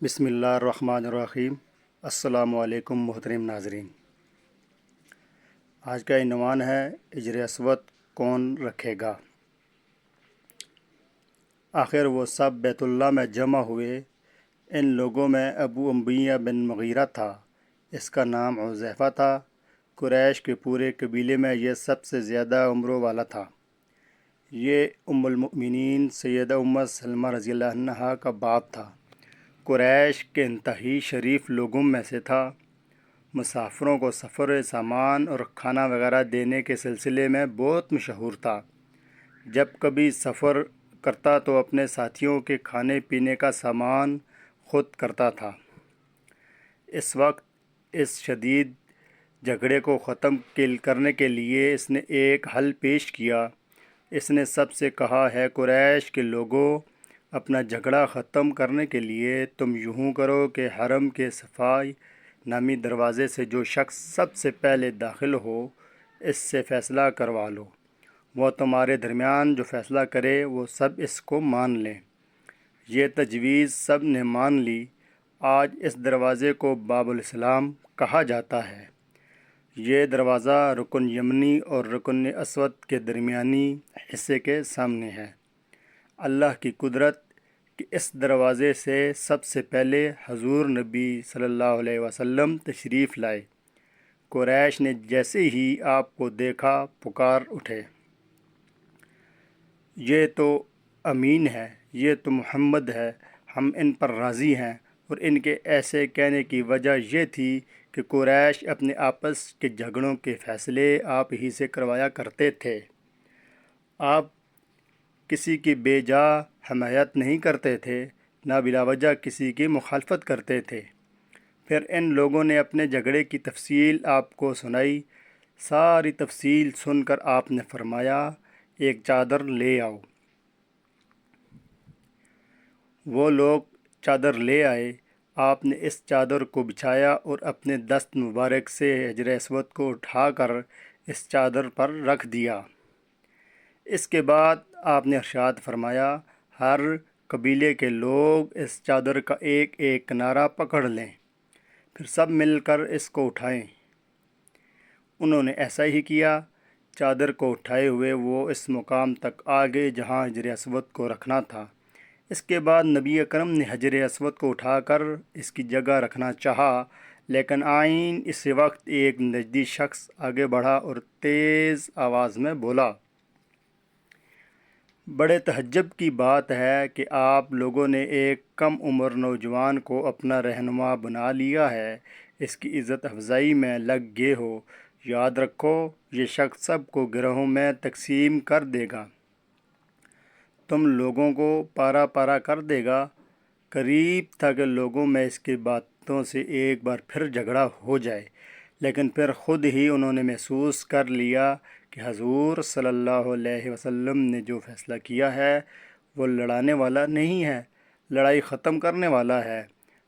بسم اللہ الرحمن الرحیم۔ السلام علیکم محترم ناظرین، آج کا عنوان ہے اجر اسود کون رکھے گا۔ آخر وہ سب بیت اللہ میں جمع ہوئے۔ ان لوگوں میں ابو امیہ بن مغیرہ تھا، اس کا نام حذیفہ تھا۔ قریش کے پورے قبیلے میں یہ سب سے زیادہ عمروں والا تھا۔ یہ ام المؤمنین سیدہ ام سلمہ رضی اللہ عنہا کا باپ تھا۔ قریش کے انتہائی شریف لوگوں میں سے تھا۔ مسافروں کو سفر سامان اور کھانا وغیرہ دینے کے سلسلے میں بہت مشہور تھا۔ جب کبھی سفر کرتا تو اپنے ساتھیوں کے کھانے پینے کا سامان خود کرتا تھا۔ اس وقت اس شدید جھگڑے کو ختم کرنے کے لیے اس نے ایک حل پیش کیا۔ اس نے سب سے کہا ہے، قریش کے لوگوں، اپنا جھگڑا ختم کرنے کے لیے تم یوں کرو کہ حرم کے صفائی نامی دروازے سے جو شخص سب سے پہلے داخل ہو اس سے فیصلہ کروا لو۔ وہ تمہارے درمیان جو فیصلہ کرے وہ سب اس کو مان لیں۔ یہ تجویز سب نے مان لی۔ آج اس دروازے کو باب الاسلام کہا جاتا ہے۔ یہ دروازہ رکن یمنی اور رکن اسود کے درمیانی حصے کے سامنے ہے۔ اللہ کی قدرت کہ اس دروازے سے سب سے پہلے حضور نبی صلی اللہ علیہ وسلم تشریف لائے۔ قریش نے جیسے ہی آپ کو دیکھا پکار اٹھے، یہ تو امین ہے، یہ تو محمد ہے، ہم ان پر راضی ہیں۔ اور ان کے ایسے کہنے کی وجہ یہ تھی کہ قریش اپنے آپس کے جھگڑوں کے فیصلے آپ ہی سے کروایا کرتے تھے۔ آپ کسی کی بے جا حمایت نہیں کرتے تھے، نہ بلا وجہ کسی کی مخالفت کرتے تھے۔ پھر ان لوگوں نے اپنے جھگڑے کی تفصیل آپ کو سنائی۔ ساری تفصیل سن کر آپ نے فرمایا، ایک چادر لے آؤ۔ وہ لوگ چادر لے آئے۔ آپ نے اس چادر کو بچھایا اور اپنے دست مبارک سے حجر اسود کو اٹھا کر اس چادر پر رکھ دیا۔ اس کے بعد آپ نے ارشاد فرمایا، ہر قبیلے کے لوگ اس چادر کا ایک ایک کنارہ پکڑ لیں، پھر سب مل کر اس کو اٹھائیں۔ انہوں نے ایسا ہی کیا۔ چادر کو اٹھائے ہوئے وہ اس مقام تک آ گئے جہاں حجر اسود کو رکھنا تھا۔ اس کے بعد نبی اکرم نے حجر اسود کو اٹھا کر اس کی جگہ رکھنا چاہا، لیکن آئین اسی وقت ایک نجدی شخص آگے بڑھا اور تیز آواز میں بولا، بڑے تعجب کی بات ہے کہ آپ لوگوں نے ایک کم عمر نوجوان کو اپنا رہنما بنا لیا ہے، اس کی عزت افزائی میں لگ گئے ہو۔ یاد رکھو، یہ شخص سب کو گروہوں میں تقسیم کر دے گا، تم لوگوں کو پارا پارا کر دے گا۔ قریب تھا کہ لوگوں میں اس کی باتوں سے ایک بار پھر جھگڑا ہو جائے، لیکن پھر خود ہی انہوں نے محسوس کر لیا کہ حضور صلی اللہ علیہ وسلم نے جو فیصلہ کیا ہے وہ لڑانے والا نہیں ہے، لڑائی ختم کرنے والا ہے۔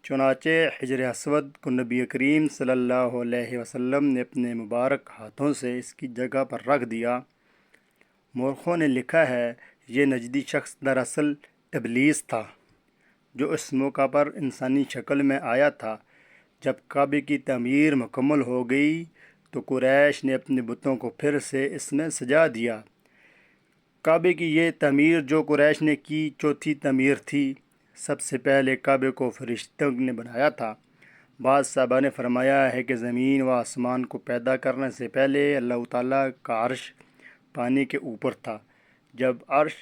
چنانچہ حجر اسود کو نبی کریم صلی اللہ علیہ وسلم نے اپنے مبارک ہاتھوں سے اس کی جگہ پر رکھ دیا۔ مورخوں نے لکھا ہے، یہ نجدی شخص دراصل ابلیس تھا، جو اس موقع پر انسانی شکل میں آیا تھا۔ جب کعبے کی تعمیر مکمل ہو گئی تو قریش نے اپنے بتوں کو پھر سے اس میں سجا دیا۔ کعبے کی یہ تعمیر جو قریش نے کی چوتھی تعمیر تھی۔ سب سے پہلے کعبے کو فرشتوں نے بنایا تھا۔ بعض صحابہ نے فرمایا ہے کہ زمین و آسمان کو پیدا کرنے سے پہلے اللہ تعالیٰ کا عرش پانی کے اوپر تھا۔ جب عرش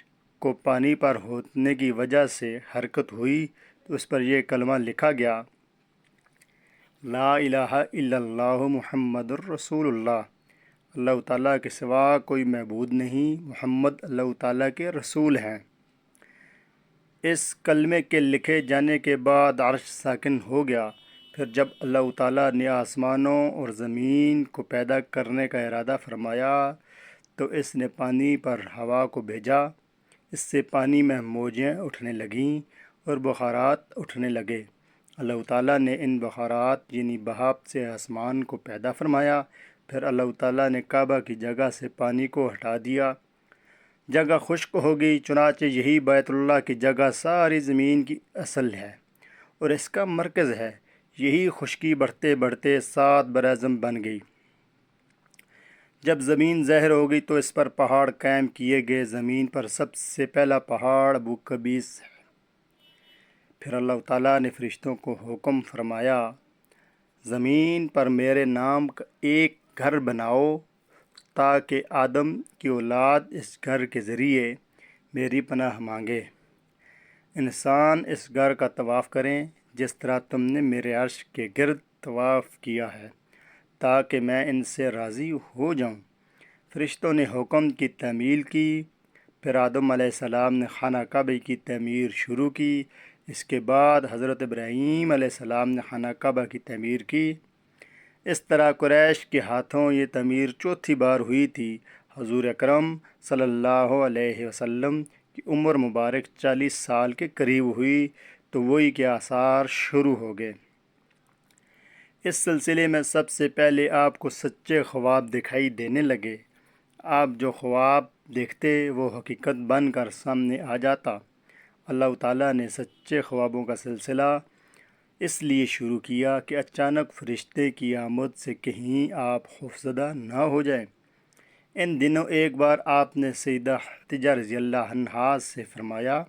کو پانی پر ہونے کی وجہ سے حرکت ہوئی تو اس پر یہ کلمہ لکھا گیا، لا الہ الا اللہ محمد الرسول اللہ، اللہ تعالیٰ کے سوا کوئی معبود نہیں، محمد اللہ تعالیٰ کے رسول ہیں۔ اس کلمے کے لکھے جانے کے بعد عرش ساکن ہو گیا۔ پھر جب اللہ تعالیٰ نے آسمانوں اور زمین کو پیدا کرنے کا ارادہ فرمایا تو اس نے پانی پر ہوا کو بھیجا۔ اس سے پانی میں موجیں اٹھنے لگیں اور بخارات اٹھنے لگے۔ اللہ تعالیٰ نے ان بخارات یعنی بہاپ سے آسمان کو پیدا فرمایا۔ پھر اللہ تعالیٰ نے کعبہ کی جگہ سے پانی کو ہٹا دیا، جگہ خشک ہو گئی۔ چنانچہ یہی بیت اللہ کی جگہ ساری زمین کی اصل ہے اور اس کا مرکز ہے۔ یہی خشکی بڑھتے بڑھتے 7 براعظم بن گئی۔ جب زمین زہر ہو گئی تو اس پر پہاڑ قائم کیے گئے۔ زمین پر سب سے پہلا پہاڑ ابو قبیس ہے۔ پھر اللہ تعالیٰ نے فرشتوں کو حکم فرمایا، زمین پر میرے نام کا ایک گھر بناؤ تاکہ آدم کی اولاد اس گھر کے ذریعے میری پناہ مانگے۔ انسان اس گھر کا طواف کریں جس طرح تم نے میرے عرش کے گرد طواف کیا ہے، تاکہ میں ان سے راضی ہو جاؤں۔ فرشتوں نے حکم کی تعمیل کی۔ پھر آدم علیہ السلام نے خانہ کعبہ کی تعمیر شروع کی۔ اس کے بعد حضرت ابراہیم علیہ السلام نے خانہ کعبہ کی تعمیر کی۔ اس طرح قریش کے ہاتھوں یہ تعمیر چوتھی بار ہوئی تھی۔ حضور اکرم صلی اللہ علیہ وسلم کی عمر مبارک 40 سال کے قریب ہوئی تو وہی کے آثار شروع ہو گئے۔ اس سلسلے میں سب سے پہلے آپ کو سچے خواب دکھائی دینے لگے۔ آپ جو خواب دیکھتے وہ حقیقت بن کر سامنے آ جاتا۔ اللہ تعالیٰ نے سچے خوابوں کا سلسلہ اس لیے شروع کیا کہ اچانک فرشتے کی آمد سے کہیں آپ خوفزدہ نہ ہو جائیں۔ ان دنوں ایک بار آپ نے سیدہ خدیجہ رضی اللہ عنہا سے فرمایا،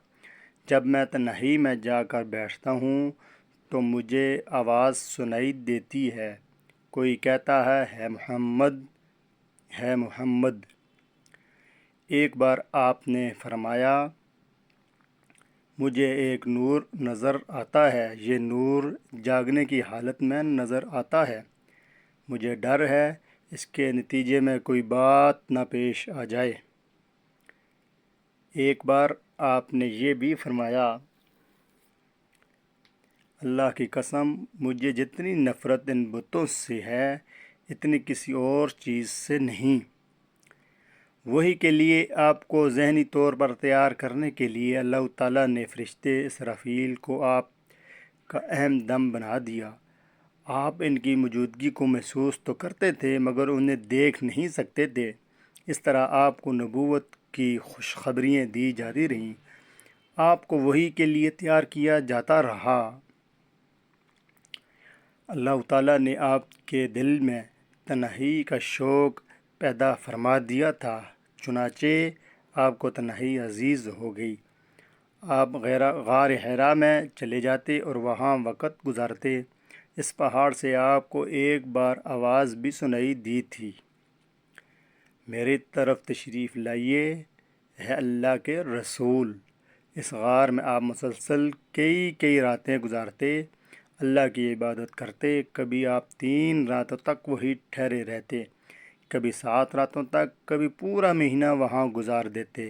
جب میں تنہائی میں جا کر بیٹھتا ہوں تو مجھے آواز سنائی دیتی ہے، کوئی کہتا ہے محمد ہے محمد۔ ایک بار آپ نے فرمایا، مجھے ایک نور نظر آتا ہے، یہ نور جاگنے کی حالت میں نظر آتا ہے، مجھے ڈر ہے اس کے نتیجے میں کوئی بات نہ پیش آ جائے۔ ایک بار آپ نے یہ بھی فرمایا، اللہ کی قسم مجھے جتنی نفرت ان بتوں سے ہے اتنی کسی اور چیز سے نہیں۔ وہی کے لیے آپ کو ذہنی طور پر تیار کرنے کے لیے اللہ تعالیٰ نے فرشتے اسرافیل کو آپ کا اہم دم بنا دیا۔ آپ ان کی موجودگی کو محسوس تو کرتے تھے مگر انہیں دیکھ نہیں سکتے تھے۔ اس طرح آپ کو نبوت کی خوشخبریاں دی جاتی رہیں، آپ کو وحی کے لیے تیار کیا جاتا رہا۔ اللہ تعالیٰ نے آپ کے دل میں تنہائی کا شوق پیدا فرما دیا تھا، چنانچہ آپ کو تنہائی عزیز ہو گئی۔ آپ غار حرا میں چلے جاتے اور وہاں وقت گزارتے۔ اس پہاڑ سے آپ کو ایک بار آواز بھی سنائی دی تھی، میری طرف تشریف لائیے ہے اللہ کے رسول۔ اس غار میں آپ مسلسل کئی راتیں گزارتے، اللہ کی عبادت کرتے۔ کبھی آپ 3 راتوں تک وہیں ٹھہرے رہتے، کبھی 7 راتوں تک، کبھی پورا مہینہ وہاں گزار دیتے۔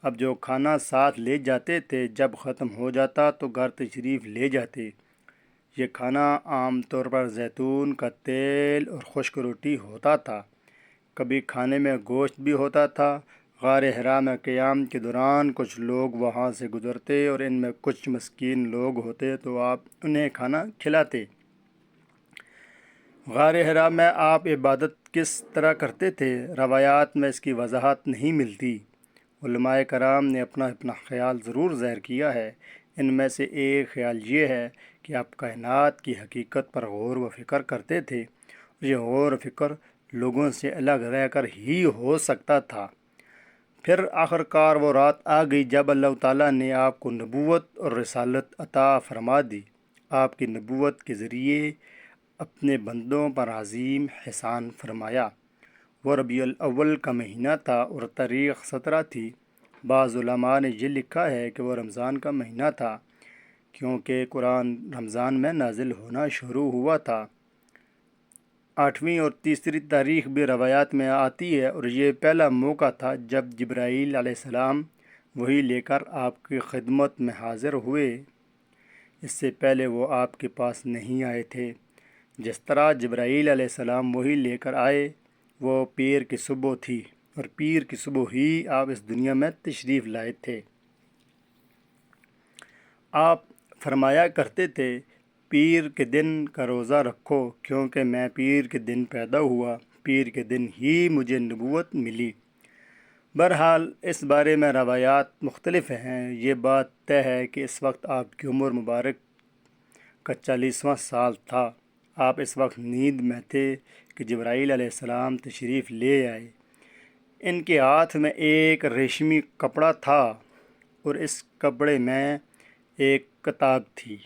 اب جو کھانا ساتھ لے جاتے تھے جب ختم ہو جاتا تو گھر تشریف لے جاتے۔ یہ کھانا عام طور پر زیتون کا تیل اور خشک روٹی ہوتا تھا، کبھی کھانے میں گوشت بھی ہوتا تھا۔ غار حرا میں قیام کے دوران کچھ لوگ وہاں سے گزرتے اور ان میں کچھ مسکین لوگ ہوتے تو آپ انہیں کھانا کھلاتے۔ غار حرا میں آپ عبادت کس طرح کرتے تھے، روایات میں اس کی وضاحت نہیں ملتی۔ علماء کرام نے اپنا خیال ضرور ظاہر کیا ہے۔ ان میں سے ایک خیال یہ ہے کہ آپ کائنات کی حقیقت پر غور و فکر کرتے تھے، اور یہ غور و فکر لوگوں سے الگ رہ کر ہی ہو سکتا تھا۔ پھر آخرکار وہ رات آ گئی جب اللہ تعالیٰ نے آپ کو نبوت اور رسالت عطا فرما دی۔ آپ کی نبوت کے ذریعے اپنے بندوں پر عظیم احسان فرمایا۔ وہ ربیع الاول کا مہینہ تھا اور تاریخ 17 تھی۔ بعض علماء نے یہ لکھا ہے کہ وہ رمضان کا مہینہ تھا، کیونکہ قرآن رمضان میں نازل ہونا شروع ہوا تھا۔ 8ویں اور تیسری تاریخ بھی روایات میں آتی ہے اور یہ پہلا موقع تھا جب جبرائیل علیہ السلام وحی لے کر آپ کی خدمت میں حاضر ہوئے۔ اس سے پہلے وہ آپ کے پاس نہیں آئے تھے۔ جس طرح جبرائیل علیہ السلام وحی لے کر آئے وہ پیر کی صبح تھی اور پیر کی صبح ہی آپ اس دنیا میں تشریف لائے تھے۔ آپ فرمایا کرتے تھے، پیر کے دن کا روزہ رکھو کیونکہ میں پیر کے دن پیدا ہوا، پیر کے دن ہی مجھے نبوت ملی۔ بہرحال اس بارے میں روایات مختلف ہیں۔ یہ بات طے ہے کہ اس وقت آپ کی عمر مبارک کا 40واں سال تھا۔ آپ اس وقت نیند میں تھے کہ جبرائیل علیہ السلام تشریف لے آئے۔ ان کے ہاتھ میں ایک ریشمی کپڑا تھا اور اس کپڑے میں ایک کتاب تھی۔